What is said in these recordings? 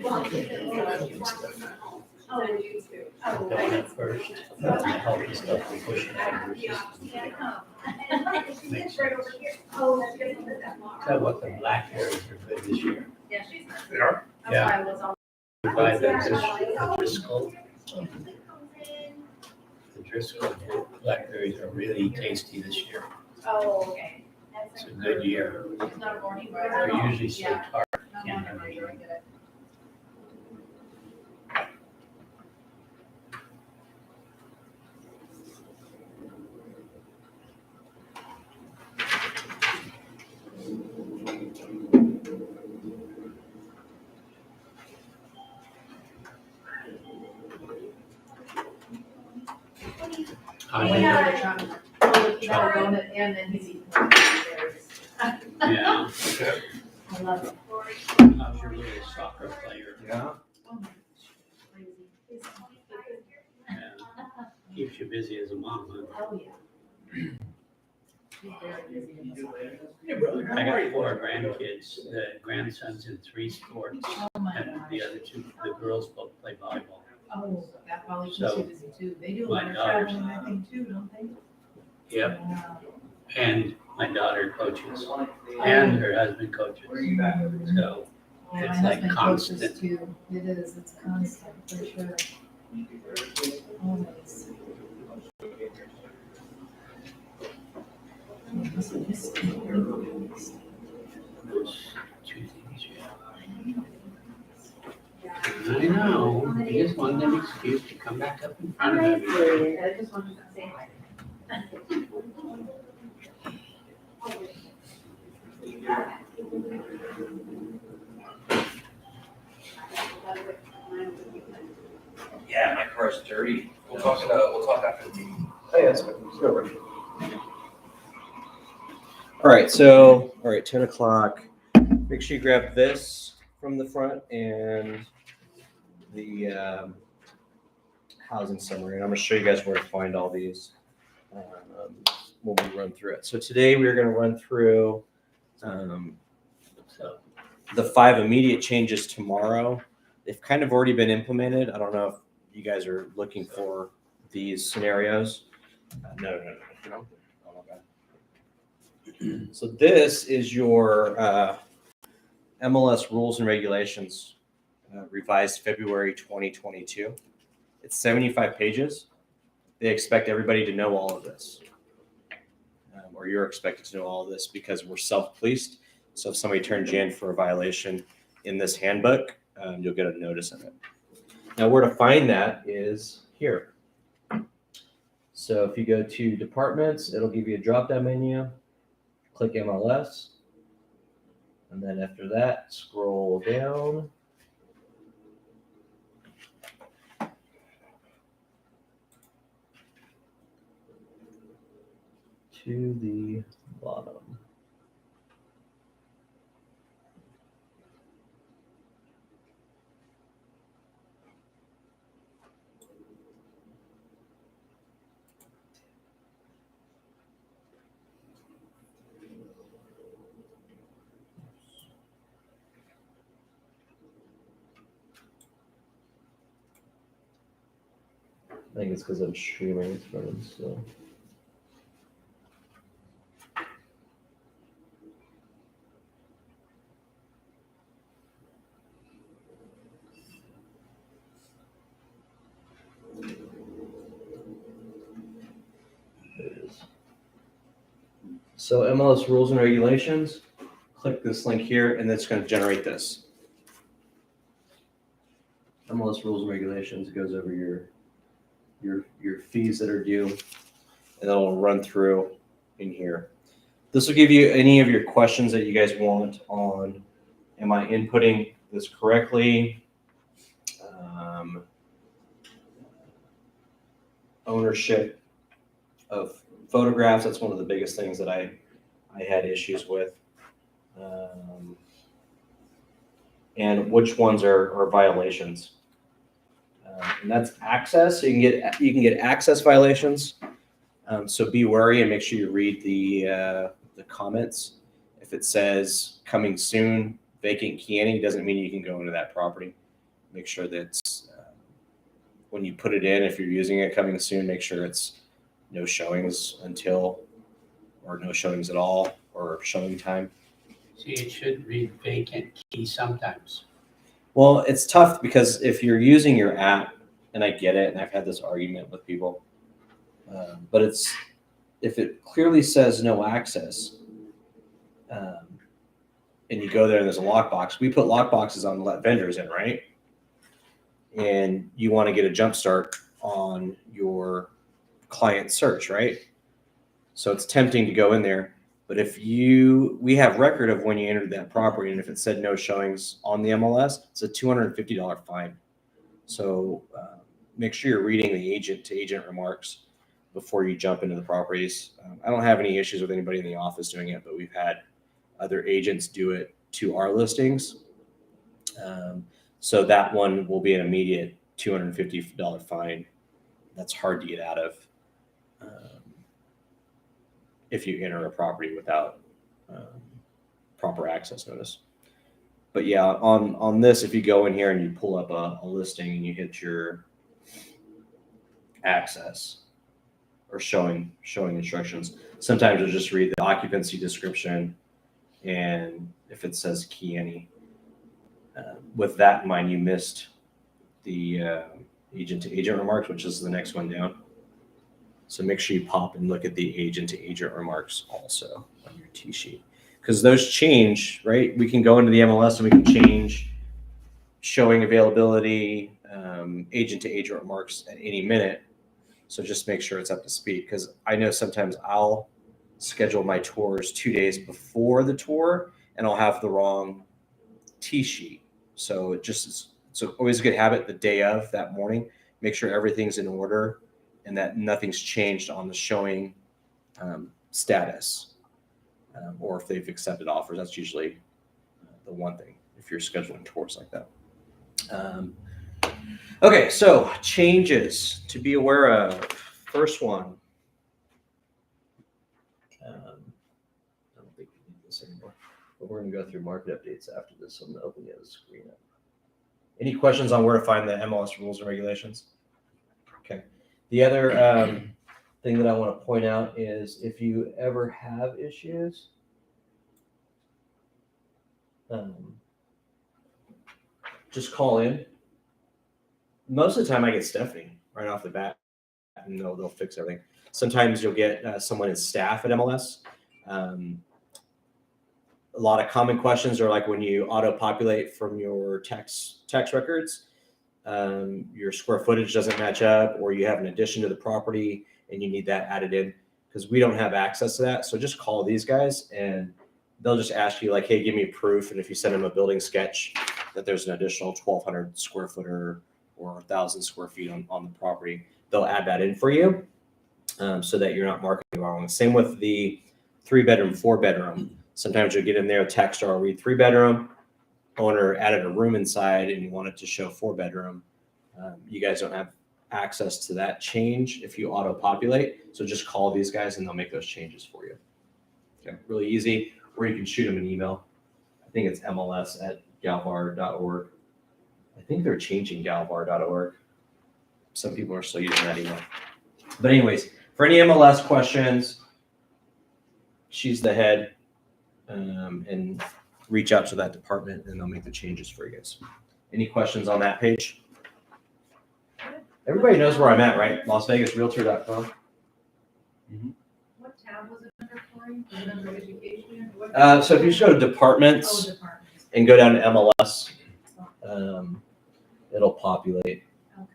At first, the healthy stuff we push it makes sense. Tell what the blackberries are good this year. They are? Yeah. We buy the Driscoll. The Driscoll blackberries are really tasty this year. Oh, okay. It's a good year. It's not a morning, but. They're usually so Yeah. tart. No, no, no, you're good. I And then he's eating berries. Yeah. I love it. How's your little soccer player? Yeah. Oh my gosh, crazy. Yeah. Keeps you busy as a mom, huh? Oh, yeah. He's very busy in this one. Hey, brother. I got 4 grandkids. The grandson's in 3 sports, Oh, my and gosh. the other 2, the girls both play volleyball. Oh, that probably keeps So, you busy too. They do a my lot of daughter's- traveling, I think, too, don't they? Yep, Wow. and my daughter coaches, and her husband coaches. So Yeah, my it's like husband coaches constant. too. It is, it's constant, for sure. Always. I know, I just wanted an excuse to come back up in front of everybody. I just wanted to say hi. Yeah, my car's dirty. We'll talk after the meeting. Oh, yeah, that's good. Let's go, Rick. All right, so, 10 o'clock. Make sure you grab this from the front and the housing summary. And I'm going to show you guys where to find all these when we run through it. So today we're going to run through So, the 5 immediate changes tomorrow. They've kind of already been implemented. I don't know if you guys are looking for these scenarios. No. Oh, my God. So this is your MLS rules and regulations revised February 2022. It's 75 pages. They expect everybody to know all of this. Or you're expected to know all of this because we're self-policed. So if somebody turns you in for a violation in this handbook, you'll get a notice of it. Now where to find that is here. So if you go to departments, it'll give you a drop-down menu. Click MLS. And then after that, scroll down. To the bottom. I think it's because I'm streaming it from, so. There it is. So MLS rules and regulations, click this link here, and it's going to generate this. MLS rules and regulations goes over your fees that are due, and then it'll run through in here. This will give you any of your questions that you guys want on, am I inputting this correctly? Ownership of photographs, that's one of the biggest things that I had issues with. And which ones are violations. And that's access. So you can get access violations. So be wary and make sure you read the comments. If it says coming soon, vacant keying, doesn't mean you can go into that property. make sure that when you put it in, if you're using it coming soon, make sure it's no showings until, or no showings at all, or showing time. See, it should read vacant key sometimes. Well, it's tough because if you're using your app, and I get it, and I've had this argument with people, but it's, if it clearly says no access, and you go there and there's a lockbox, we put lockboxes on to let vendors in, right? And you want to get a jump start on your client search, right? So it's tempting to go in there. But if we have record of when you entered that property, and if it said no showings on the MLS, it's a $250 fine. So make sure you're reading the agent to agent remarks before you jump into the properties. I don't have any issues with anybody in the office doing it, but we've had other agents do it to our listings. So that one will be an immediate $250 fine. That's hard to get out of if you enter a property without proper access notice. But yeah, on this, if you go in here and you pull up a listing and you hit your access or showing instructions, sometimes you'll just read the occupancy description, and if it says key any, with that in mind, you missed the agent to agent remarks, which is the next one down. So make sure you pop and look at the agent to agent remarks also on your T sheet, because those change, right? We can go into the MLS and we can change showing availability, agent to agent remarks at any minute. So just make sure it's up to speed, because I know sometimes I'll schedule my tours 2 days before the tour and I'll have the wrong T sheet. So it's always a good habit the day of, that morning, make sure everything's in order and that nothing's changed on the showing status, or if they've accepted offers. That's usually the one thing if you're scheduling tours like that. Okay, so changes to be aware of. First one. I don't think we need this anymore, but we're going to go through market updates after this. So I'm going to open the other screen up. Any questions on where to find the MLS rules and regulations? Okay. The other thing that I want to point out is if you ever have issues, just call in. Most of the time I get Stephanie right off the bat, and they'll fix everything. Sometimes you'll get someone in staff at MLS. A lot of common questions are like when you auto-populate from your tax records, your square footage doesn't match up, or you have an addition to the property and you need that added in, because we don't have access to that. So just call these guys and they'll just ask you like, hey, give me proof. And if you send them a building sketch that there's an additional 1,200 square footer or 1,000 square feet on the property, they'll add that in for you, so that you're not marking wrong. Same with the 3-bedroom, 4-bedroom. Sometimes you'll get in there, text or read 3-bedroom, owner added a room inside and you want it to show 4-bedroom. You guys don't have access to that change if you auto-populate. So just call these guys and they'll make those changes for you. Okay, really easy. Or you can shoot them an email. I think it's mls@galvar.org. I think they're changing galvar.org. Some people are still using that email. But anyways, for any MLS questions, she's the head, and reach out to that department and they'll make the changes for you guys. Any questions on that page? Everybody knows where I'm at, right? LasVegasRealtor.com. What tab was it under for you? Was it under education? So if you just go to departments Departments. and go down to MLS, it'll populate. Okay.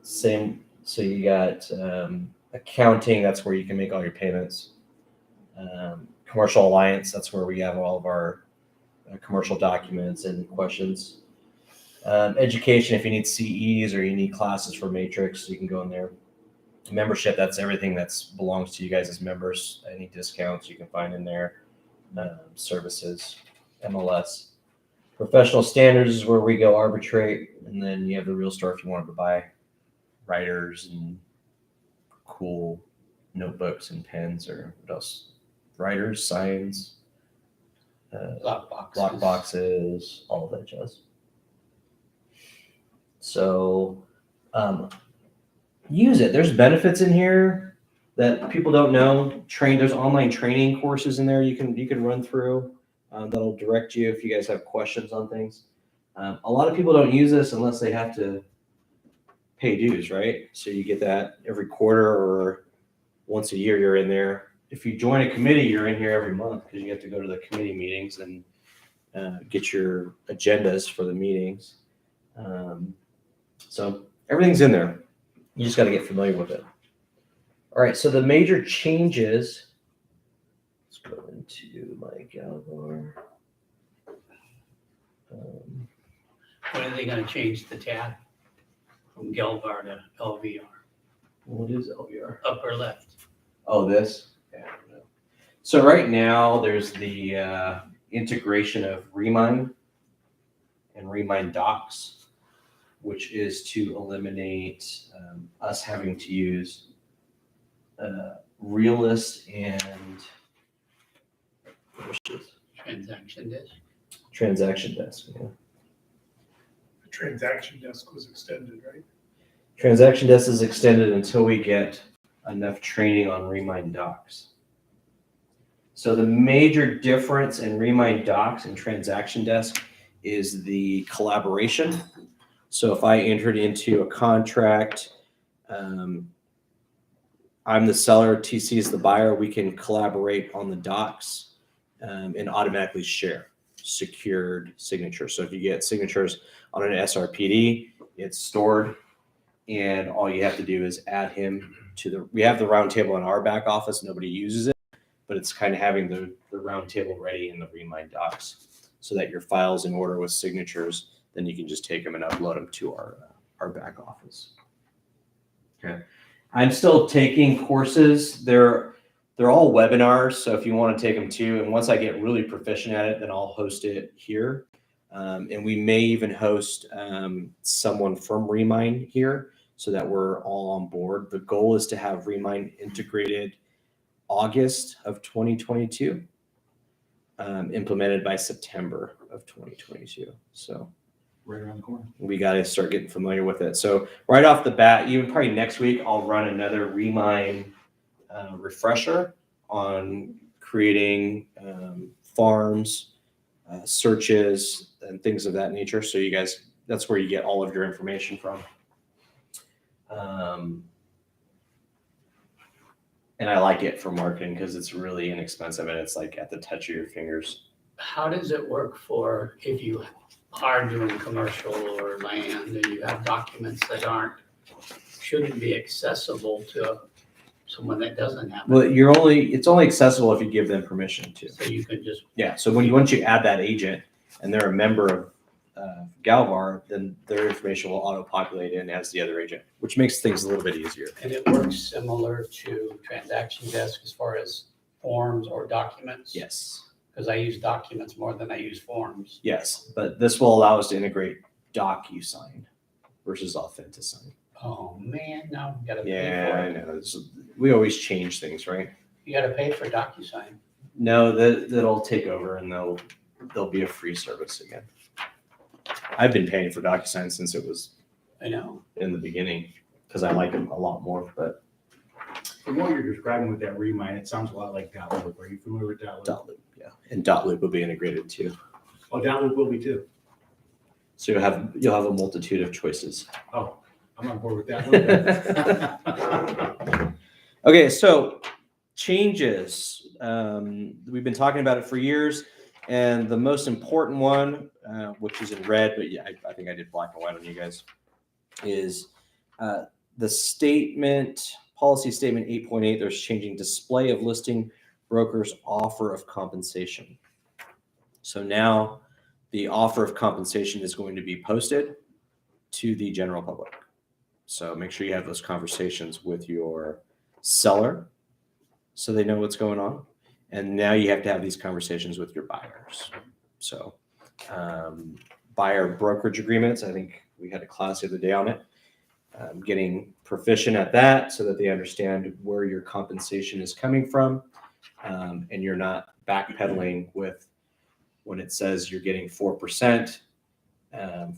Same. So you got accounting. That's where you can make all your payments. Commercial alliance. That's where we have all of our commercial documents and questions. Education. If you need CEs or you need classes for Matrix, you can go in there. Membership. That's everything that belongs to you guys as members. Any discounts you can find in there. Services. MLS. Professional standards is where we go arbitrate, and then you have the real store if you wanted to buy writers and cool notebooks and pens, or what else? Writers, signs, Lock boxes. lock boxes, all of that jazz. So use it. There's benefits in here that people don't know. There's online training courses in there you can run through that'll direct you if you guys have questions on things. A lot of people don't use this unless they have to pay dues, right? So you get that every quarter or once a year you're in there. If you join a committee, you're in here every month because you have to go to the committee meetings and get your agendas for the meetings. So everything's in there. You just got to get familiar with it. All right, so the major changes, let's go into my Galvar. When are they gonna change the tab from Galvar to LVR? What is LVR? Upper left. Oh, this? Yeah, I don't know. So right now, there's the integration of Remind and Remind Docs, which is to eliminate us having to use Realist and Transaction desk. Transaction Desk. Yeah. The transaction desk was extended, right? Transaction Desk is extended until we get enough training on Remind Docs. So the major difference in Remind Docs and Transaction Desk is the collaboration. So if I entered into a contract, I'm the seller, TC is the buyer, we can collaborate on the docs and automatically share secured signatures. So if you get signatures on an SRPD, it's stored, and all you have to do is add him to we have the round table in our back office, nobody uses it, but it's kind of having the round table ready in the Remind Docs so that your file's in order with signatures, then you can just take them and upload them to our back office. Okay. I'm still taking courses. They're all webinars, so if you want to take them too, and once I get really proficient at it, then I'll host it here. And we may even host someone from Remind here so that we're all on board. The goal is to have Remind integrated August of 2022, implemented by September of 2022. So Right around the corner. we got to start getting familiar with it. So right off the bat, even probably next week, I'll run another Remind refresher on creating farms, searches, and things of that nature. So you guys, that's where you get all of your information from. And I like it for marketing because it's really inexpensive and it's like at the touch of your fingers. How does it work for if you are doing commercial or land and you have documents that shouldn't be accessible to someone that doesn't have it? Well, it's only accessible if you give them permission to. So you can just, Yeah. So once you add that agent and they're a member of Galvar, then their information will auto-populate in as the other agent, which makes things a little bit easier. and it works similar to transaction desk as far as forms or documents? Yes. Because I use documents more than I use forms. Yes. But this will allow us to integrate DocuSign versus Authentisign. Oh, man, now we gotta pay Yeah, for I it. know. We always change things, right? You gotta pay for DocuSign. No, that'll take over and there'll be a free service again. I've been paying for DocuSign since it was I know. in the beginning because I like them a lot more. But From what you're describing with that Remind, it sounds a lot like Dotloop. Are you familiar with Dotloop? Dotloop, yeah, and Dotloop will be integrated too. Oh, Dotloop will be too. So you'll have a multitude of choices. Oh, I'm on board with that one. Okay, so changes. We've been talking about it for years, and the most important one, which is in red, but yeah, I think I did black and white on you guys, is the policy statement 8.8. There's changing display of listing brokers' offer of compensation. So now the offer of compensation is going to be posted to the general public. So make sure you have those conversations with your seller so they know what's going on. And now you have to have these conversations with your buyers. So buyer brokerage agreements, I think we had a class the other day on it. Getting proficient at that so that they understand where your compensation is coming from. And you're not backpedaling with when it says you're getting 4%,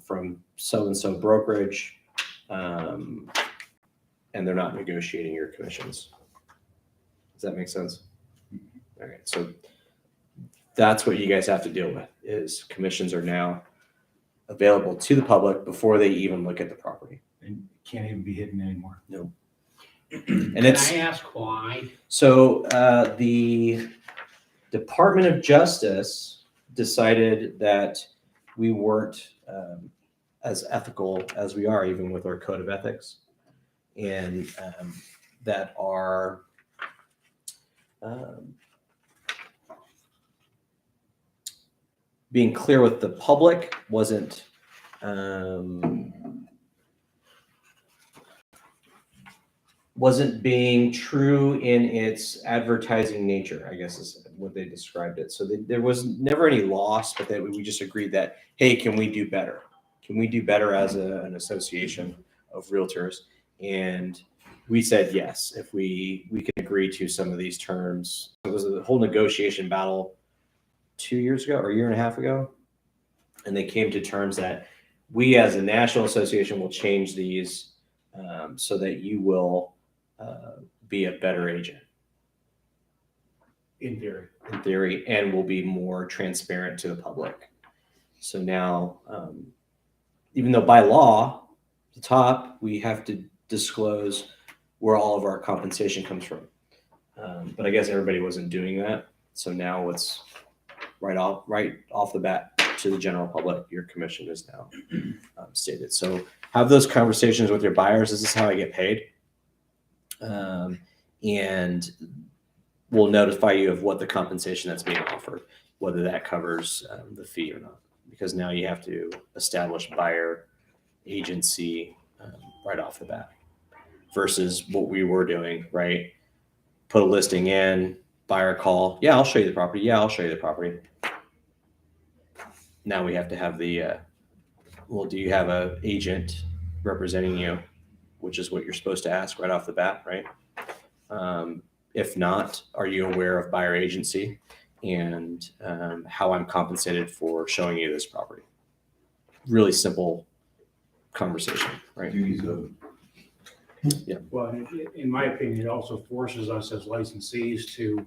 from so-and-so brokerage, and they're not negotiating your commissions. Does that make sense? All right, so that's what you guys have to deal with, is commissions are now available to the public before they even look at the property. And can't even be hidden anymore. And Can it's, I ask why? so the Department of Justice decided that we weren't as ethical as we are, even with our code of ethics, and that our being clear with the public wasn't being true in its advertising nature, I guess is what they described it. So there was never any loss, but that we just agreed that, hey, can we do better? Can we do better as an association of realtors? And we said yes, if we can agree to some of these terms. It was a whole negotiation battle 2 years ago or a year and a half ago. And they came to terms that we as a national association will change these so that you will be a better agent In theory. in theory, and will be more transparent to the public. So now, even though by law, at the top, we have to disclose where all of our compensation comes from. But I guess everybody wasn't doing that. So now it's right off the bat to the general public, your commission is now stated. So have those conversations with your buyers. This is how I get paid. And we'll notify you of what the compensation that's being offered, whether that covers the fee or not, because now you have to establish buyer agency right off the bat versus what we were doing, right? Put a listing in, buyer call. Yeah, I'll show you the property. Yeah, I'll show you the property. Now we have to have the, well, do you have an agent representing you, which is what you're supposed to ask right off the bat, right? If not, are you aware of buyer agency and how I'm compensated for showing you this property? Really simple conversation, right? Yeah. Well, in my opinion, it also forces us as licensees to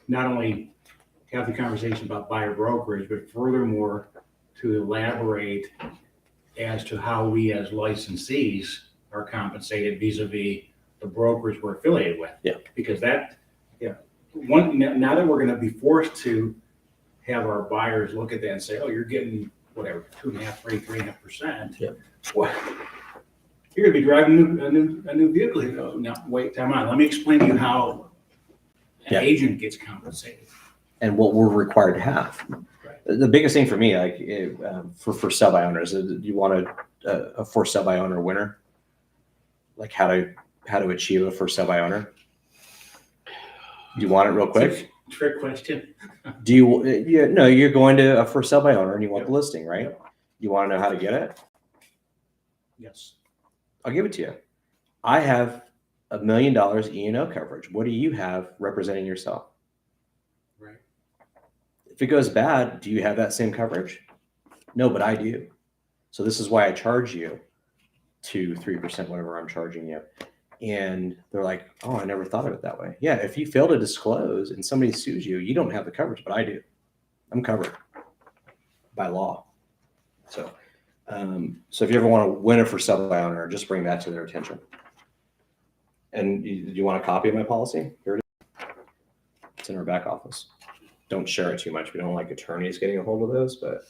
not only have the conversation about buyer brokerage, but furthermore, to elaborate as to how we as licensees are compensated vis-a-vis the brokers we're affiliated with. Yeah. Because that, now that we're gonna be forced to have our buyers look at that and say, oh, you're getting whatever, 2.5%, 3.5%. Yeah. Well, you're gonna be driving a new vehicle. You go, no, wait, time out. Let me explain to you how an Yeah. agent gets compensated. And what we're required to have. Right. The biggest thing for me, like for sell by owners, you want a for sell by owner winner, like how to achieve a for sell by owner. Do you want it real quick? Trick question. Do you? No, you're going to a for sell by owner and you want Yep. the listing, right? Yep. You want to know how to get it? Yes. I'll give it to you. I have $1 million E&O coverage. What do you have representing yourself? Right. If it goes bad, do you have that same coverage? No, but I do. So this is why I charge you 2-3%, whatever I'm charging you. And they're like, oh, I never thought of it that way. Yeah, if you fail to disclose and somebody sues you, you don't have the coverage, but I do. I'm covered by law. So, so if you ever want to win a for sale by owner, just bring that to their attention. And you want a copy of my policy? Here it is. It's in our back office. Don't share it too much. We don't like attorneys getting a hold of those, but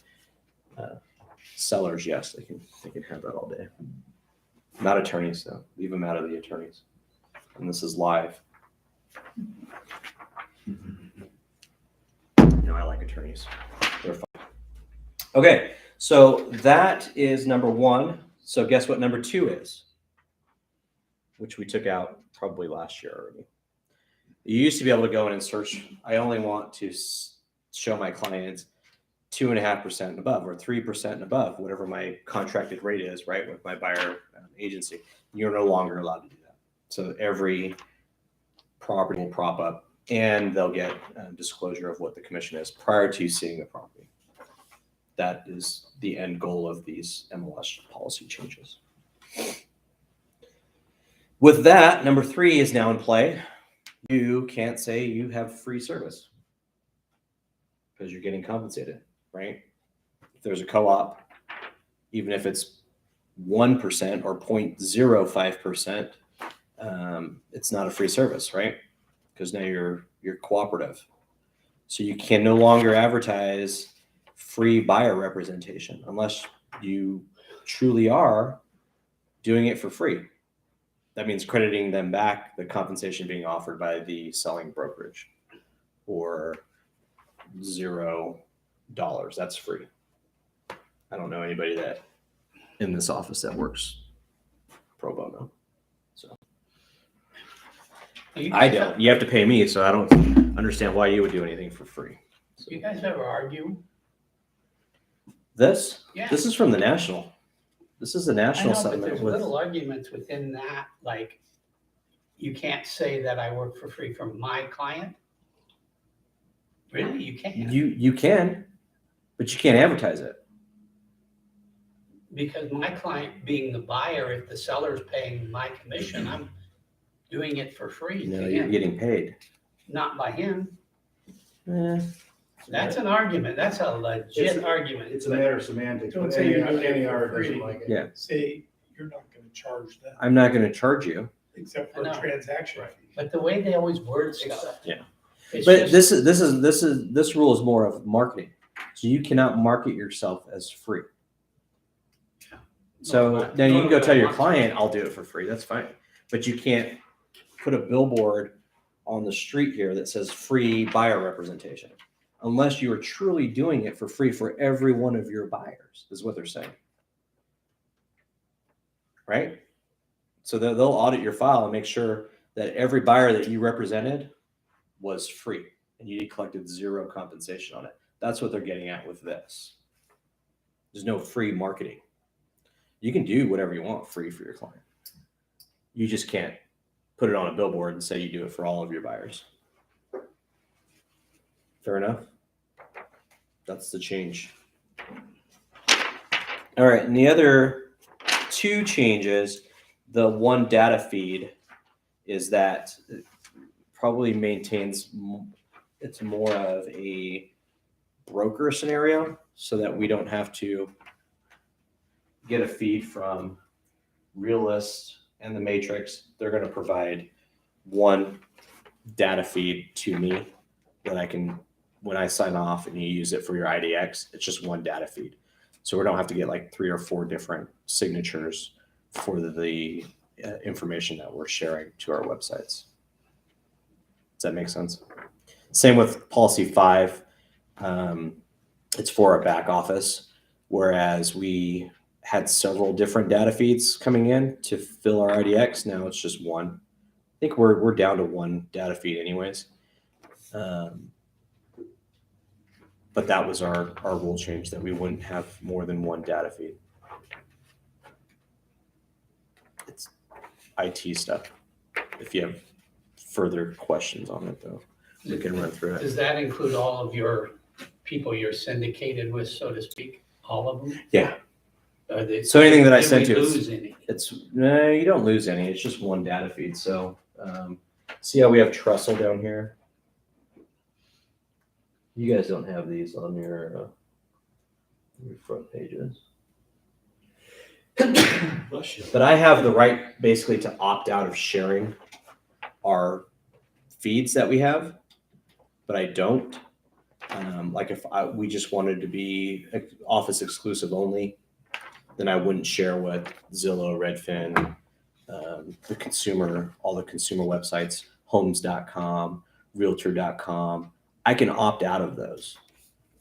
sellers, yes, they can have that all day. Not attorneys, though. Leave them out of the attorneys. And this is live. No, I like attorneys. They're fun. Okay, so that is number one. So guess what number two is? Which we took out probably last year already. You used to be able to go in and search. I only want to show my clients 2.5% and above, or 3% and above, whatever my contracted rate is, right, with my buyer agency. You're no longer allowed to do that. So every property will prop up, and they'll get disclosure of what the commission is prior to seeing the property. that is the end goal of these MLS policy changes. With that, number 3 is now in play. You can't say you have free service because you're getting compensated, right? If there's a co-op, even if it's 1% or 0.05%, it's not a free service, right? Because now you're cooperative. So you can no longer advertise free buyer representation unless you truly are doing it for free. That means crediting them back the compensation being offered by the selling brokerage, or $0. That's free. I don't know anybody that in this office that works pro bono. So I don't. You have to pay me, so I don't understand why you would do anything for free. So You guys ever argue? this Yeah. is from the national. This is the I national know, but settlement there's with little arguments within that, like, you can't say that I work for free from my client. Really, you can't, you can, but you can't advertise it. because my client being the buyer, if the seller's paying my commission, I'm doing it for free No, to you're him, getting paid. not by him. Eh, That's an argument, that's a legit argument. It's a matter of semantics, Don't but say you're doing any it for art doesn't free. like it. Yeah. Say you're not gonna charge them, I'm not going to charge you. except for I a know. transaction fee. But the way they always word stuff. Yeah. It's But just- this rule is more of marketing. So you cannot market yourself as free. So now you can go tell your client, I'll do it for free. That's fine. But you can't put a billboard on the street here that says free buyer representation unless you are truly doing it for free for every one of your buyers, is what they're saying. Right? So they'll audit your file and make sure that every buyer that you represented was free and you collected zero compensation on it. That's what they're getting at with this. There's no free marketing. You can do whatever you want free for your client. You just can't put it on a billboard and say you do it for all of your buyers. Fair enough? That's the change. All right, and the other 2 changes, the one data feed is that it probably maintains, it's more of a broker scenario so that we don't have to get a feed from Realist and the Matrix. They're going to provide one data feed to me that I can, when I sign off and you use it for your IDX, it's just one data feed. So we don't have to get like 3 or 4 different signatures for the information that we're sharing to our websites. Does that make sense? Same with policy 5. It's for our back office, whereas we had several different data feeds coming in to fill our IDX. Now it's just one. I think we're down to one data feed anyways. But that was our rule change, that we wouldn't have more than one data feed. It's IT stuff. If you have further questions on it, though, we can run through it. Does that include all of your people you're syndicated with, so to speak? All of them? Yeah. So anything that I sent you, lose any? You don't lose any. It's just one data feed. So see how we have Trestle down here? You guys don't have these on your front pages. But I have the right basically to opt out of sharing our feeds that we have, but I don't. Like if we just wanted to be office exclusive only, then I wouldn't share with Zillow, Redfin, the consumer, all the consumer websites, homes.com, realtor.com. I can opt out of those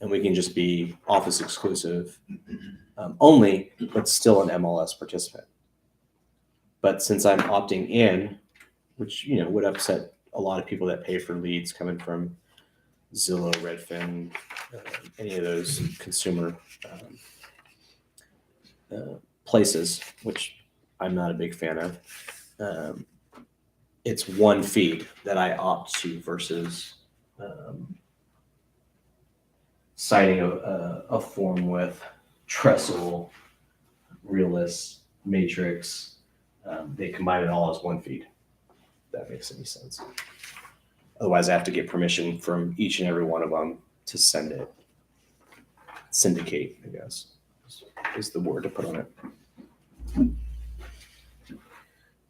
and we can just be office exclusive only, but still an MLS participant. But since I'm opting in, which would upset a lot of people that pay for leads coming from Zillow, Redfin, any of those consumer places, which I'm not a big fan of. It's one feed that I opt to versus citing a form with trestle, realist, matrix. They combine it all as one feed. If that makes any sense. Otherwise, I have to get permission from each and every one of them to send it. Syndicate, I guess, is the word to put on it.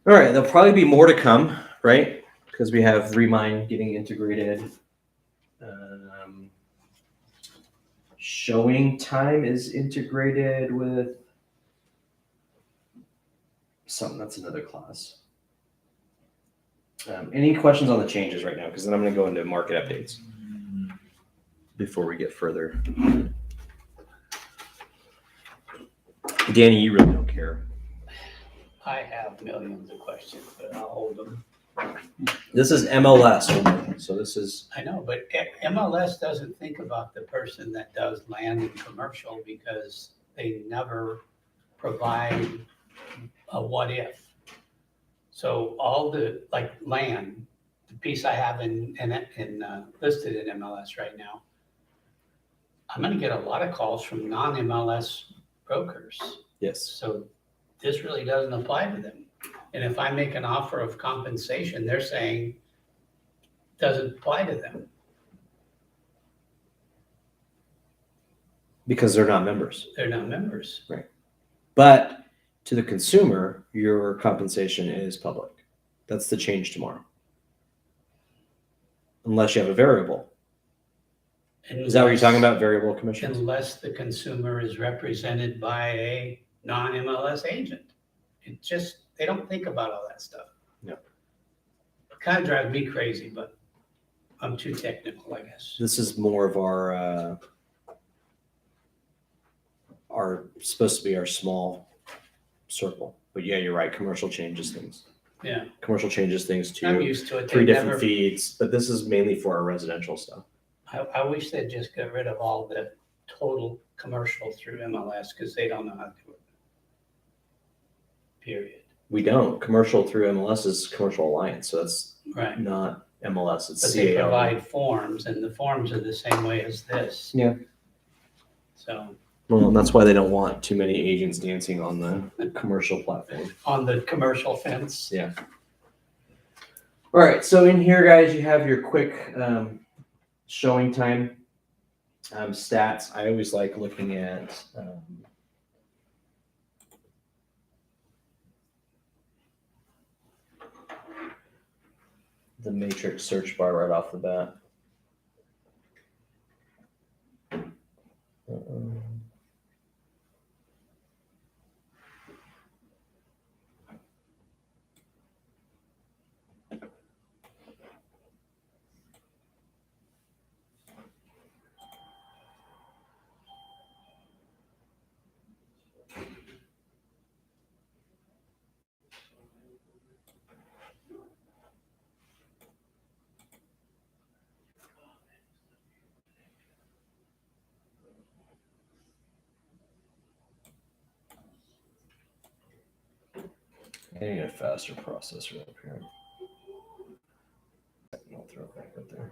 All right, there'll probably be more to come, right? Because we have Remine getting integrated. Showing time is integrated with something. That's another class. Any questions on the changes right now? Because then I'm going to go into market updates before we get further. Danny, you really don't care. I have millions of questions, but I'll hold them. This is MLS only, so this is I know, but MLS doesn't think about the person that does land and commercial because they never provide a what if. So all the, like land, the piece I have in listed in MLS right now, I'm gonna get a lot of calls from non-MLS brokers. yes. So this really doesn't apply to them. And if I make an offer of compensation, they're saying doesn't apply to them. Because they're not members. They're not members. But to the consumer, your compensation is public. That's the change tomorrow. Unless you have a variable. Is that what you're talking about? Variable commissions? Unless the consumer is represented by a non-MLS agent. It just, they don't think about all that stuff. No. It kind of drives me crazy, but I'm too technical, I guess. This is more of our supposed to be our small circle. But yeah, you're right. Commercial changes things. Yeah, Commercial changes things I'm to used to it. three They different never, feeds, but this is mainly for our residential stuff. I wish they'd just get rid of all the total commercial through MLS because they don't know how to do it. Period. We don't. Commercial through MLS is commercial alliance, so that's Right. not MLS. It's But they CAO. provide forms and the forms are the same way as this. Yeah. So Well, and that's why they don't want too many agents dancing on the commercial platform. on the commercial fence, Yeah. All right. So in here, guys, you have your quick showing time stats. I always like looking at the matrix search bar right off the bat. I need a faster processor up here. I'll throw it back up there.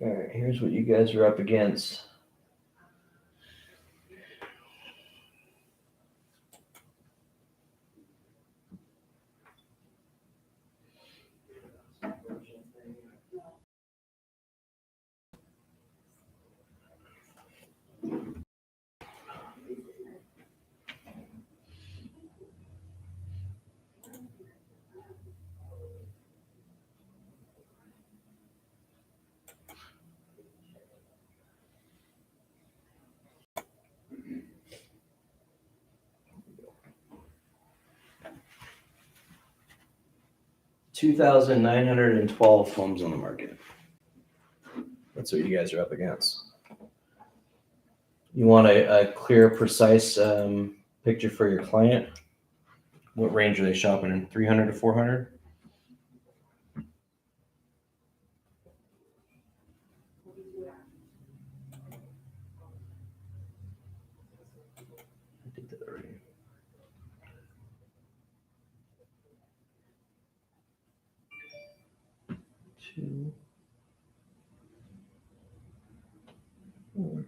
All right, here's what you guys are up against. $2,912 homes on the market. That's what you guys are up against. You want a clear, precise picture for your client? What range are they shopping in? 300 to 400? 2, 4.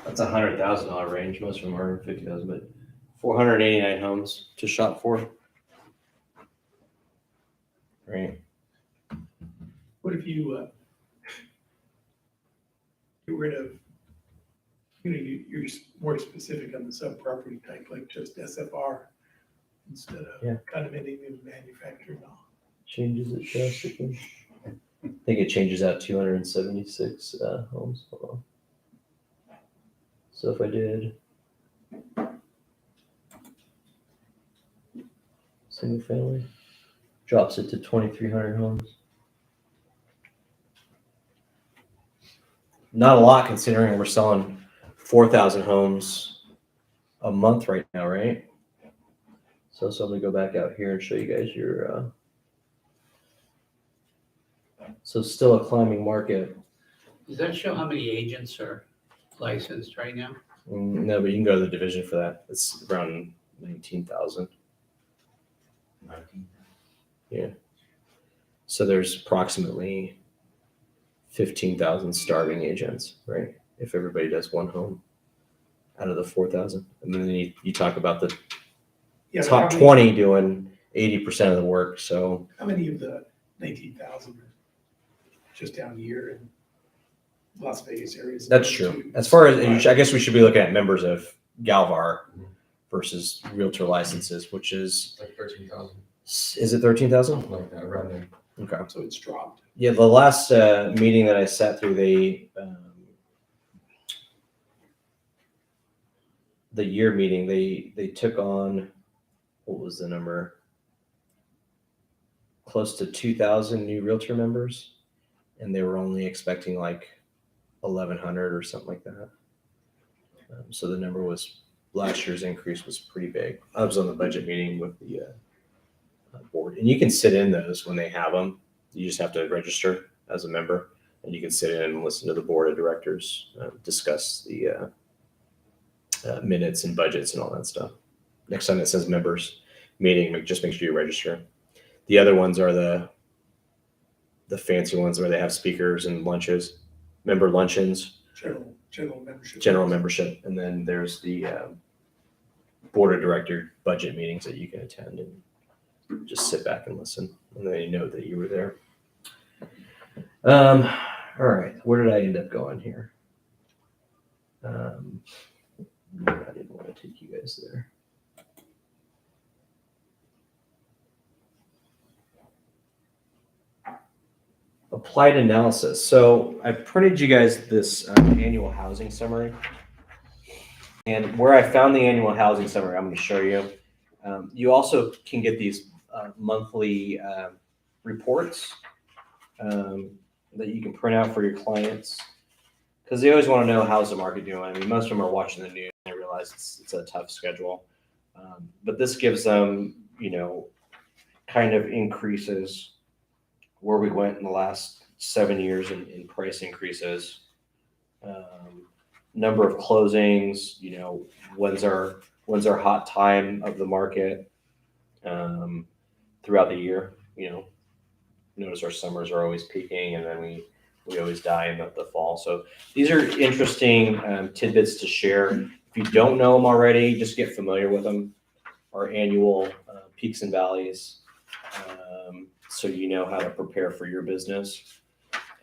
That's $100,000 range. Most of them are 50,000, but 489 homes to shop for. Right. What if you, get rid of, you're more specific on the sub-property type, like just SFR instead Yeah. of condominium and manufacturing. Changes it drastically. I think it changes out 276 homes. Hold on. So if I did single family, drops it to 2,300 homes. Not a lot considering we're selling 4,000 homes a month right now, right? So I'm gonna go back out here and show you guys your. So still a climbing market. Does that show how many agents are licensed right now? No, but you can go to the division for that. It's around 19,000. 19. Yeah. So there's approximately 15,000 starving agents, right? If everybody does one home out of the 4,000. And then you talk about the Yeah, but top 20 doing 80% of the work. So How many of the 19,000 are just down here in Las Vegas areas? that's true. As far as, I guess we should be looking at members of Galvar versus realtor licenses, which is, Like 13,000, is it 13,000? something like that, around there. Okay. So it's dropped. Yeah, the last meeting that I sat through, the year meeting, they took on, what was the number? Close to 2,000 new realtor members, and they were only expecting like 1,100 or something like that. So the number was, last year's increase was pretty big. I was on the budget meeting with the board, and you can sit in those when they have them. You just have to register as a member, and you can sit in and listen to the board of directors discuss the minutes and budgets and all that stuff. Next time it says members meeting, just make sure you register. The other ones are the fancy ones where they have speakers and lunches, member luncheons, General membership. general membership, and then there's the board of director budget meetings that you can attend and just sit back and listen, and they know that you were there. All right, where did I end up going here? I didn't want to take you guys there. Applied analysis. So I printed you guys this annual housing summary. And where I found the annual housing summary, I'm going to show you. You also can get these monthly reports that you can print out for your clients, because they always want to know how's the market doing. I mean, most of them are watching the news and they realize it's a tough schedule. But this gives them, kind of increases where we went in the last 7 years in price increases, number of closings, when's our hot time of the market throughout the year. Notice our summers are always peaking, and then we always die in the fall. So these are interesting tidbits to share. If you don't know them already, just get familiar with them. Our annual peaks and valleys, so you know how to prepare for your business.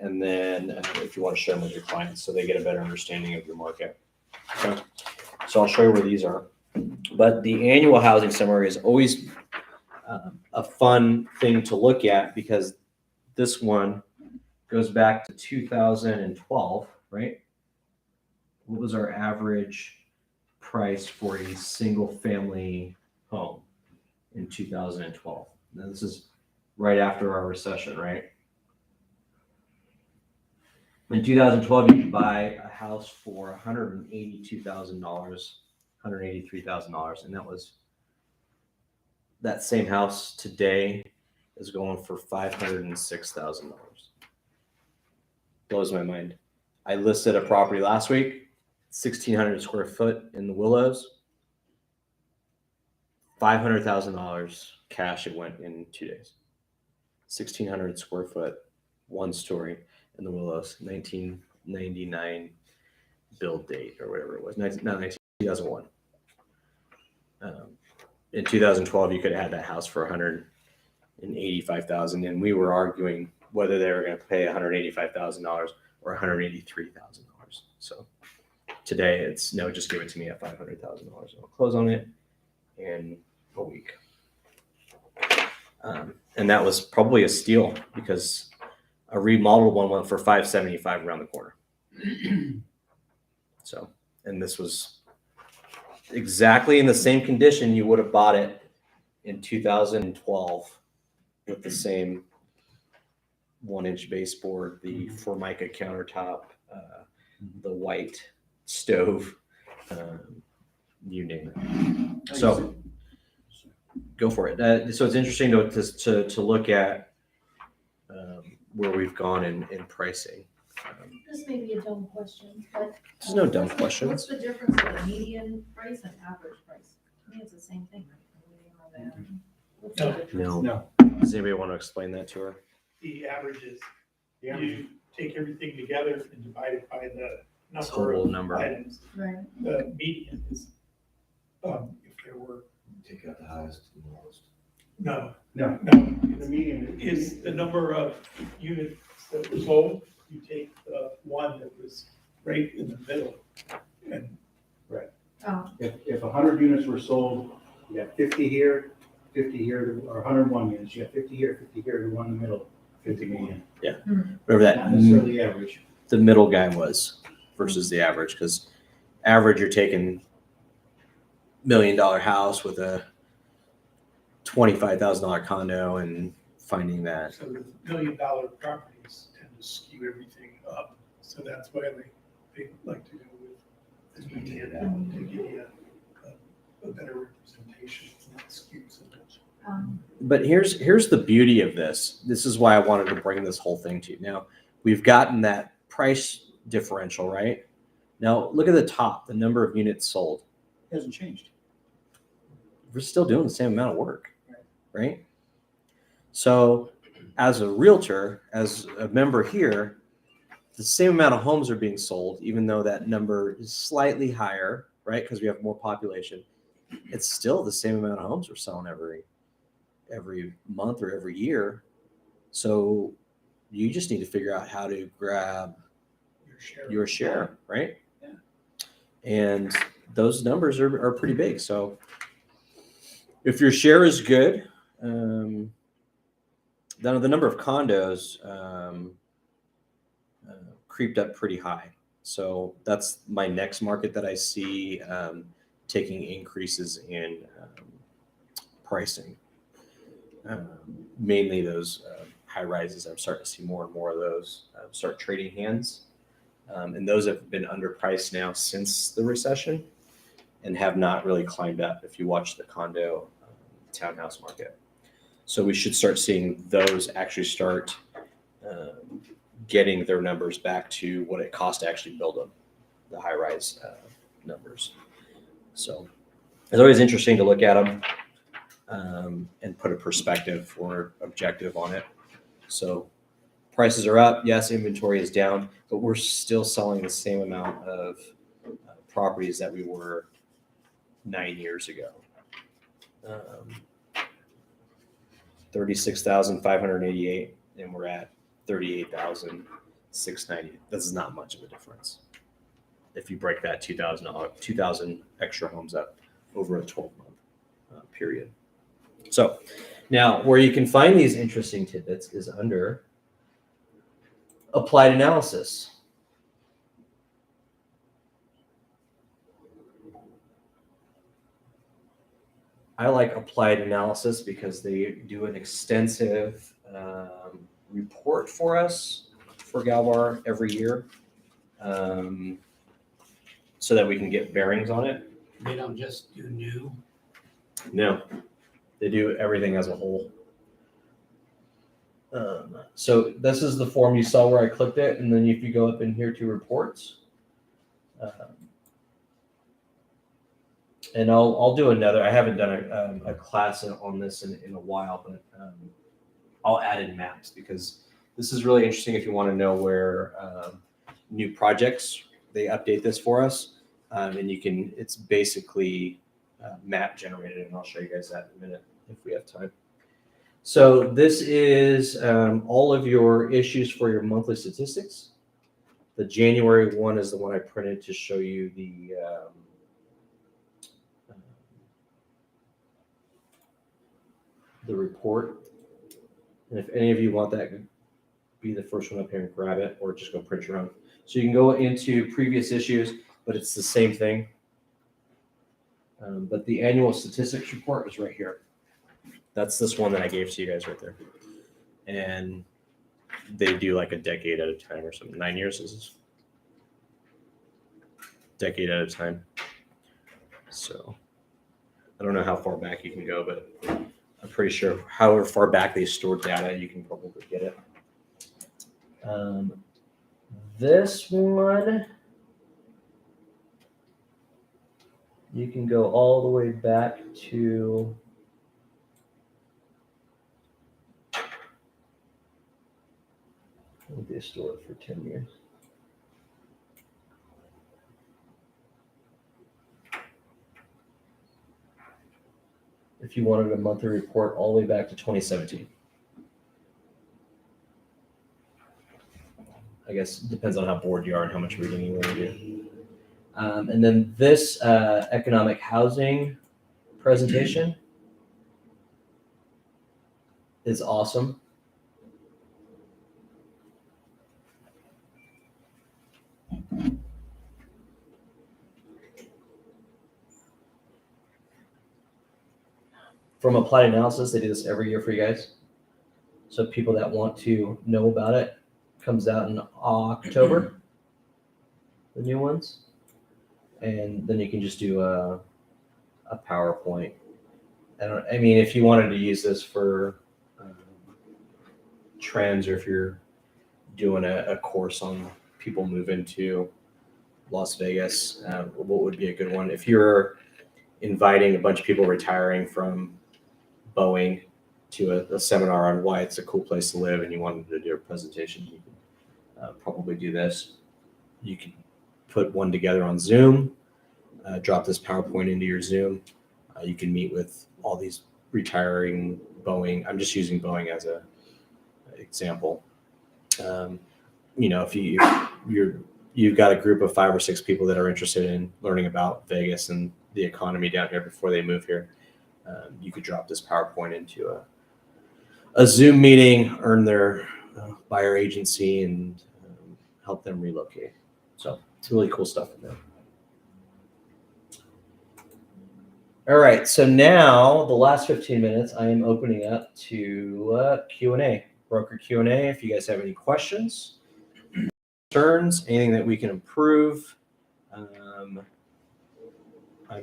And then if you want to share them with your clients so they get a better understanding of your market. Okay. So I'll show you where these are. But the annual housing summary is always a fun thing to look at, because this one goes back to 2012, right? What was our average price for a single family home in 2012? Now this is right after our recession, right? In 2012, you could buy a house for $182,000, $183,000, and that same house today is going for $506,000. Blows my mind. I listed a property last week, 1,600 square foot in the Willows. $500,000 cash it went in 2 days. 1,600 square foot, one story in the Willows, 1999 build date or whatever it was. 2001. In 2012, you could have had that house for $185,000, and we were arguing whether they were going to pay $185,000 or $183,000. So today, it's no, just give it to me at $500,000. I'll close on it in a week. And that was probably a steal because a remodeled one went for $575 around the corner. So, and this was exactly in the same condition you would have bought it in 2012 with the same 1-inch baseboard, the Formica countertop, the white stove, you name it. So go for it. So it's interesting to look at where we've gone in pricing. This may be a dumb question, but. There's no dumb what's questions. What's the difference of a median price and average price? To me, it's the same thing, right? A median or the average. What's the No. difference? No. Does anybody want to explain that to her? The average is, Yeah. you take everything together and divide it by the number Total of number. items. Right. The median is, if there were, Take out the highest and lowest. no, No. no, The median is the number of units that were sold, you take the one that was right in the middle. And Oh, if 100 units were sold, you have 50 here, 50 here, or 101 units, you have 50 here, the one in the middle, 50 median. Whatever Not that necessarily average. the middle guy was versus the average, because average you're taking $1 million house with a $25,000 condo and finding that. so the $1 million properties tend to skew everything up. So that's why they like to go with this median to give you a better representation, not skew so much. But here's the beauty of this. This is why I wanted to bring this whole thing to you. Now, we've gotten that price differential, right? Now, look at the top, the number of units sold. It hasn't changed. We're still doing the same amount of work, right? So, as a realtor, as a member here, the same amount of homes are being sold, even though that number is slightly higher, right? Because we have more population. It's still the same amount of homes we're selling every month or every year. So you just need to figure out how to grab your share, right? Yeah. And those numbers are pretty big. So if your share is good, then the number of condos creeped up pretty high. So that's my next market that I see taking increases in pricing. Mainly those high rises. I'm starting to see more and more of those start trading hands. And those have been underpriced now since the recession and have not really climbed up if you watch the condo townhouse market. So we should start seeing those actually start getting their numbers back to what it costs to actually build them, the high rise numbers. So it's always interesting to look at them and put a perspective or objective on it. So prices are up. Yes, inventory is down, but we're still selling the same amount of properties that we were 9 years ago. 36,588, and we're at 38,690. This is not much of a difference if you break that 2,000 extra homes up over a 12-month period. So now where you can find these interesting tidbits is under applied analysis. I like applied analysis because they do an extensive report for us for Galvar every year so that we can get bearings on it. They don't just do new. No, they do everything as a whole. So this is the form you saw where I clicked it, and then if you go up in here to reports, And I'll do another. I haven't done a class on this in a while, but I'll add in maps because this is really interesting if you want to know where new projects, they update this for us. And it's basically map generated, and I'll show you guys that in a minute if we have time. So this is all of your issues for your monthly statistics. The January one is the one I printed to show you the report. And if any of you want that, be the first one up here and grab it, or just go print your own. So you can go into previous issues, but it's the same thing. But the annual statistics report is right here. That's this one that I gave to you guys right there. And they do like a decade at a time or something. 9 years is this? Decade at a time. So I don't know how far back you can go, but I'm pretty sure however far back they store data, you can probably get it. This one, you can go all the way back to I think they store it for 10 years. If you wanted a monthly report all the way back to 2017. I guess it depends on how bored you are and how much reading you want to do. And then this economic housing presentation is awesome. From Applied Analysis, they do this every year for you guys. So people that want to know about it, comes out in October, the new ones. And then you can just do a PowerPoint. I mean, if you wanted to use this for trends, or if you're doing a course on people moving to Las Vegas, what would be a good one? If you're inviting a bunch of people retiring from Boeing to a seminar on why it's a cool place to live and you wanted to do a presentation, you can probably do this. You can put one together on Zoom, drop this PowerPoint into your Zoom. You can meet with all these retiring Boeing. I'm just using Boeing as an example. If you've got a group of 5 or 6 people that are interested in learning about Vegas and the economy down here before they move here, you could drop this PowerPoint into a Zoom meeting, earn their buyer agency, and help them relocate. So it's really cool stuff in there. All right, so now the last 15 minutes, I am opening up to Q&A, broker Q&A. If you guys have any questions, concerns, anything that we can improve, I'm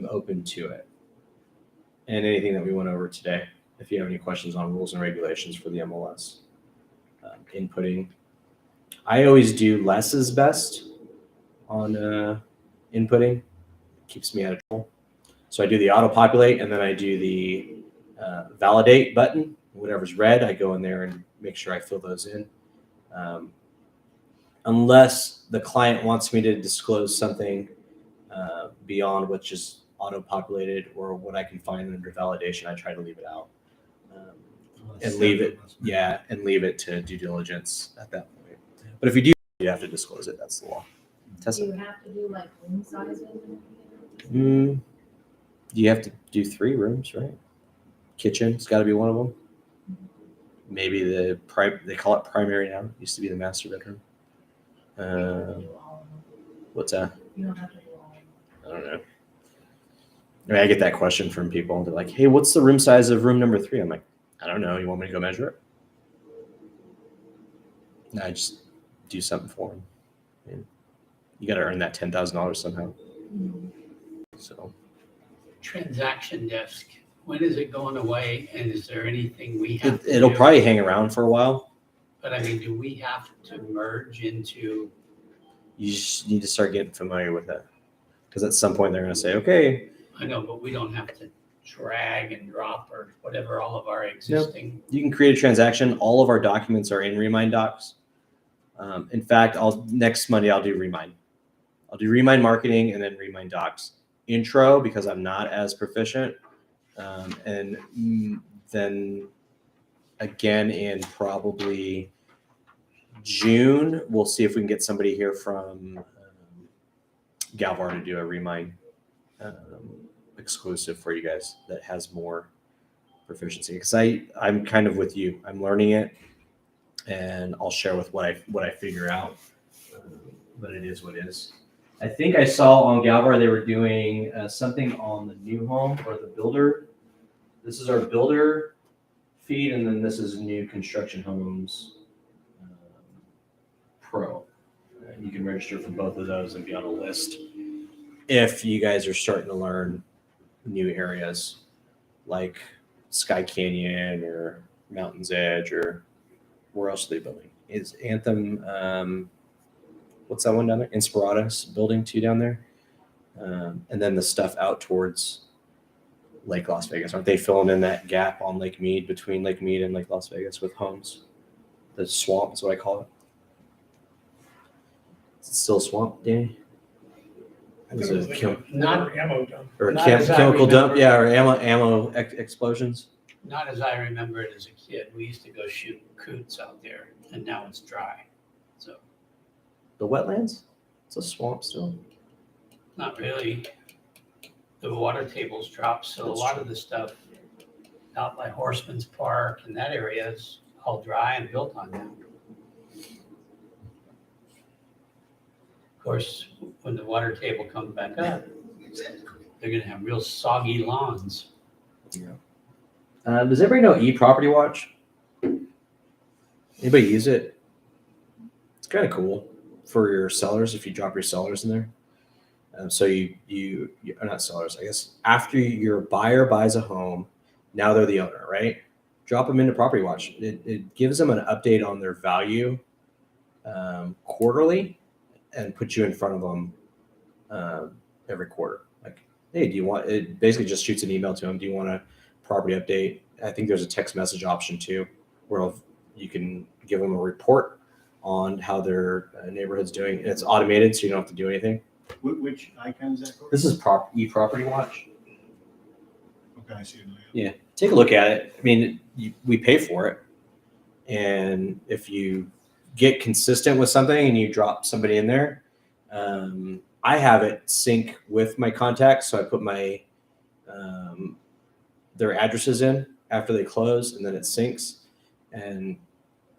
open to it. And anything that we went over today, if you have any questions on rules and regulations for the MLS. Inputting. I always do less is best on inputting. Keeps me out of trouble. So I do the auto-populate, and then I do the validate button. Whatever's red, I go in there and make sure I fill those in. Unless the client wants me to disclose something beyond what's just auto-populated or what I can find under validation, I try to leave it out. And leave it to due diligence at that point. But if you do, you have to disclose it. That's the law. Do you have to do like room sizes and everything? You have to do 3 rooms, right? Kitchen's got to be one of them. Maybe they call it primary now. It used to be the master bedroom. You don't have to do all of them. What's that? You don't have to do all of them. I don't know. I mean, I get that question from people. They're like, "Hey, what's the room size of room number 3?" I'm like, "I don't know. You want me to go measure it?" No, I just do something for them. And you got to earn that $10,000 somehow. So, Transaction desk, when is it going away, and is there anything we have to it'll do? probably hang around for a while. But I mean, do we have to merge into, You just need to start getting familiar with it, because at some point they're going to say, "Okay, I know, but we don't have to drag and drop or whatever all of our existing. You can create a transaction. All of our documents are in Remind Docs. In fact, next Monday I'll do Remind. I'll do Remind Marketing and then Remind Docs. Intro, because I'm not as proficient. And then again in probably June, we'll see if we can get somebody here from Galvar to do a Remind exclusive for you guys that has more proficiency. Because I'm kind of with you. I'm learning it, and I'll share with what I figure out. But it is what it is. I think I saw on Galvar they were doing something on the new home or the builder. This is our builder feed, and then this is new construction homes pro. You can register for both of those and be on a list if you guys are starting to learn new areas like Sky Canyon or Mountain's Edge, or where else are they building? Is Anthem, what's that one down there? Inspiratus building too down there. And then the stuff out towards Lake Las Vegas. Aren't they filling in that gap on Lake Mead, between Lake Mead and Lake Las Vegas with homes? The swamp is what I call it. Is it still a swamp, Danny? I think it was like Not- a ammo dump. Or Not as I chemical dump, remember. yeah, or ammo explosions. Not as I remember it as a kid. We used to go shoot coots out there, and now it's dry. So The wetlands? It's a swamp still. not really. The water table's dropped, so a That's lot true. of the stuff out by Horseman's Park and that area is all dry and built on now. Of course, when the water table comes back up, they're gonna have real soggy lawns. Does everybody know eProperty Watch? Anybody use it? It's kind of cool for your sellers if you drop your sellers in there. So you are not sellers, I guess. After your buyer buys a home, now they're the owner, right? Drop them into Property Watch. It gives them an update on their value quarterly, and puts you in front of them every quarter. Like, hey, do you want? It basically just shoots an email to them. Do you want a property update? I think there's a text message option too, where you can give them a report on how their neighborhood's doing. And it's automated, so you don't have to do anything. Which icon is that for? This is eProperty Watch. Okay, I see it now. Yeah, take a look at it. I mean, we pay for it, and if you get consistent with something and you drop somebody in there, I have it sync with my contacts, so I put my their addresses in after they close, and then it syncs. And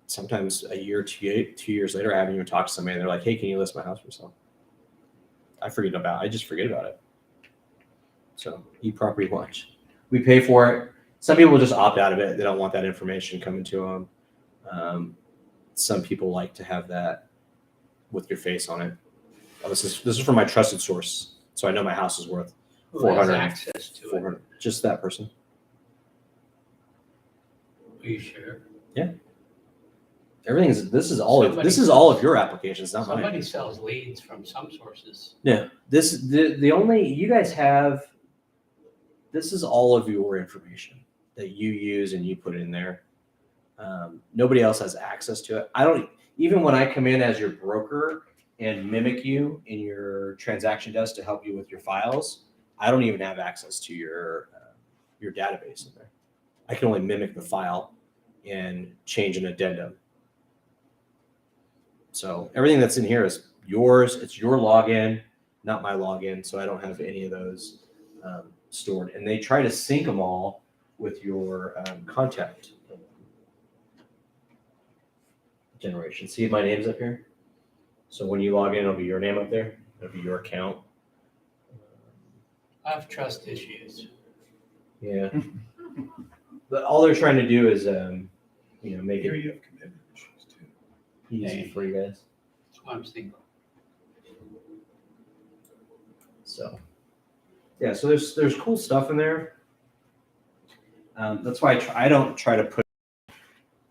sometimes a year, 2 years later, I haven't even talked to somebody, and they're like, "Hey, can you list my house for sale?" I just forget about it. So eProperty Watch. We pay for it. Some people just opt out of it. They don't want that information coming to them. Some people like to have that with your face on it. Oh, this is from my trusted source, so I know my house is worth Who has 400. access to it? 400. Just that person. Are you sure? This is all of your applications, not mine. Somebody sells leads from some sources. No, the only you guys have. This is all of your information that you use and you put in there. Nobody else has access to it. I don't even when I come in as your broker and mimic you in your transaction desk to help you with your files. I don't even have access to your database in there. I can only mimic the file and change an addendum. So everything that's in here is yours. It's your login, not my login. So I don't have any of those stored. And they try to sync them all with your contact generation. See, my name's up here. So when you log in, it'll be your name up there. It'll be your account. I have trust issues. Yeah. But all they're trying to do is, make Here it you have commitment issues too. easy for you guys. That's what I'm thinking. So, yeah. So there's cool stuff in there. That's why I don't try to put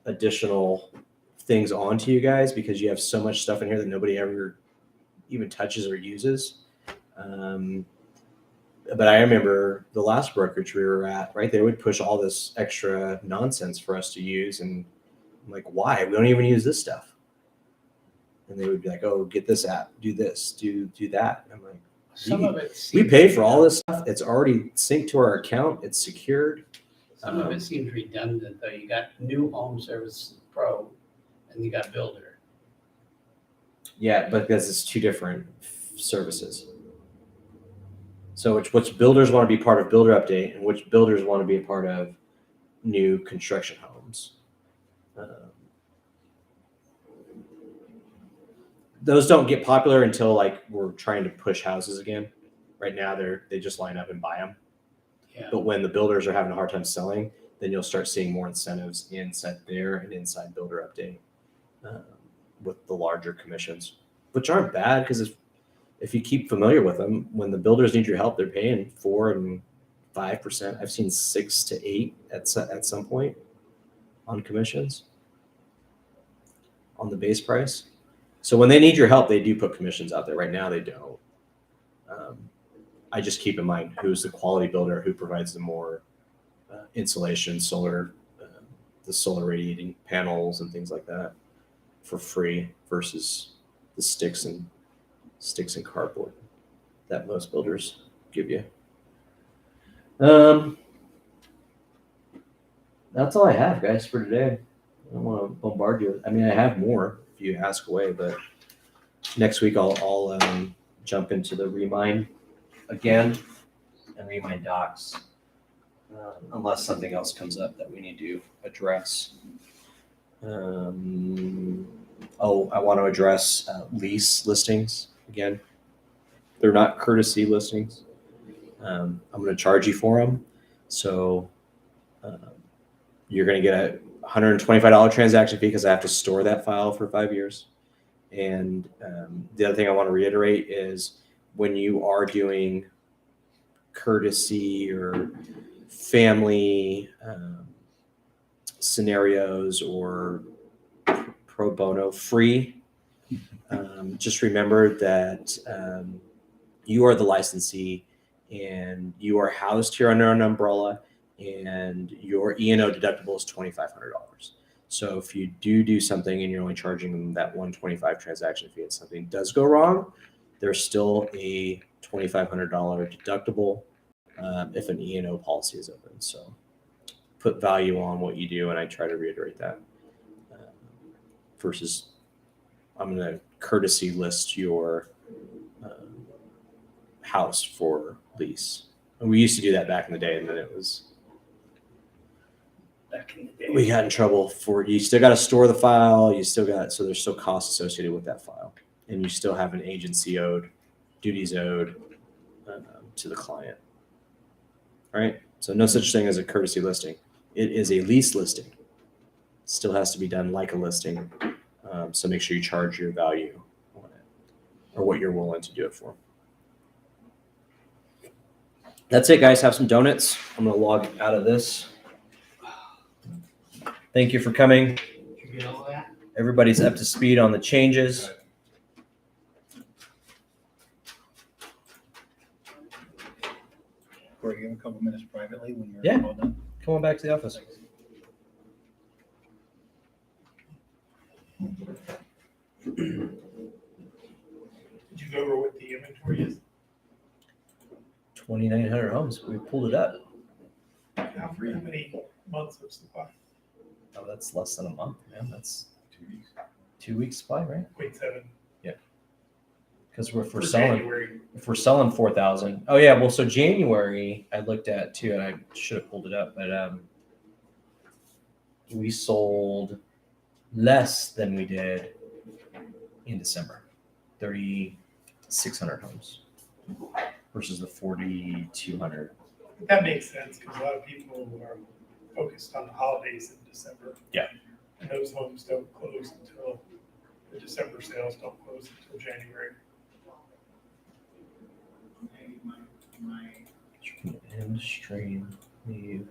additional things onto you guys, because you have so much stuff in here that nobody ever even touches or uses. But I remember the last brokerage we were at, right? They would push all this extra nonsense for us to use. And I'm like, why? We don't even use this stuff. And they would be like, oh, get this app, do this, do that. And I'm like, Some of it we seems. pay for all this stuff. It's already synced to our account. It's secured. Some of it seems redundant, though. You got New Home Service Pro and you got Builder. Yeah, but because it's two different services. So which builders want to be part of Builder Update and which builders want to be a part of new construction homes. Those don't get popular until like we're trying to push houses again. Right now they just line up and buy them. Yeah. But when the builders are having a hard time selling, then you'll start seeing more incentives inside there and inside Builder Update with the larger commissions, which aren't bad because if you keep familiar with them, when the builders need your help, they're paying 4% and 5%. I've seen 6 to 8 at some point on commissions on the base price. So when they need your help, they do put commissions out there. Right now, they don't. I just keep in mind who's the quality builder, who provides the more insulation, solar, the solar radiating panels and things like that for free versus the sticks and cardboard that most builders give you. That's all I have, guys, for today. I don't want to bombard you. I mean, I have more if you ask away, but next week I'll jump into the Remind again and Remind docs, unless something else comes up that we need to address. I want to address lease listings again. They're not courtesy listings. I'm going to charge you for them. So you're going to get a $125 transaction fee because I have to store that file for 5 years. And the other thing I want to reiterate is when you are doing courtesy or family scenarios or pro bono free, just remember that you are the licensee and you are housed here under an umbrella, and your E&O deductible is $2,500. So if you do something and you're only charging them that $125 transaction fee and something does go wrong, there's still a $2,500 deductible if an E&O policy is open. So put value on what you do, and I try to reiterate that. Versus I'm going to courtesy list your house for lease. And we used to do that back in the day, and then it was Back in the day. we got in trouble for you still got to store the file, so there's still costs associated with that file, and you still have an agency owed, duties owed to the client. All right, so no such thing as a courtesy listing. It is a lease listing. It still has to be done like a listing, so make sure you charge your value on it or what you're willing to do it for. That's it, guys. Have some donuts. I'm gonna log out of this. Thank you for coming. Did you get all that? Everybody's up to speed on the changes. Corey, give him a couple minutes privately when you're Yeah. all done. Come on back to the office. Did you go over what the inventory is? 2,900 homes. We pulled it up. How many months of supply? Oh, that's less than a month, man. That's 2 weeks supply, right? 0.7 Because if we're for selling, January. if we're selling 4,000. Oh yeah, well, so January I looked at too, and I should have pulled it up, but we sold less than we did in December, 3,600 homes versus the 4,200. That makes sense because a lot of people are focused on the holidays in December. Yeah. And those homes don't close until, the December sales don't close until January. End stream leave